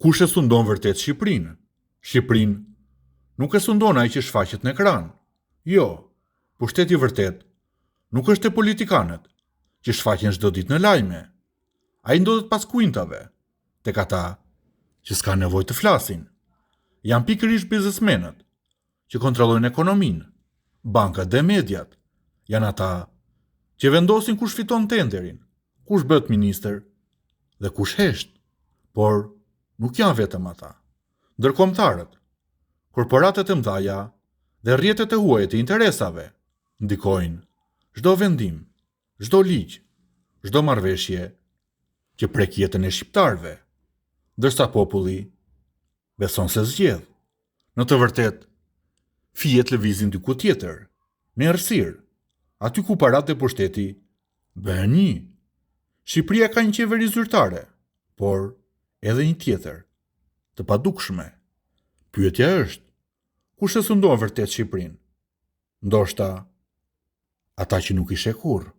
Kush e sundon vërtet Shqipërinë? Shqipërinë nuk e sundon ai që shfaqet në ekran. Jo, pushteti vërtet nuk është te politikanët që shfaqen çdo ditë në lajme. Ai ndodhet pas kuintave, tek ata që s'ka nevojë të flasin. Janë pikërisht biznesmenët që kontrollojnë ekonominë, bankat dhe mediat. Janë ata që vendosin kush fiton tenderin, kush bëhet ministër dhe kush hesht. Por nuk janë vetëm ata. Ndërkombëtarët, korporatet e mëdha dhe rrjetet e huaja të interesave ndikojnë çdo vendim, çdo ligj, çdo marrëveshje që prek jetën e shqiptarëve, ndërsa populli beson se zgjedh. Në të vërtetë, fijet lëvizin diku tjetër, në errësirë, aty ku paratë e pushteti bëhen një. Shqipëria ka një qeveri zyrtare, por edhe një tjetër, të padukshme. Pyetja është, kush e sundon vërtet Shqipërinë? Ndoshta ata që nuk i sheh kurrë.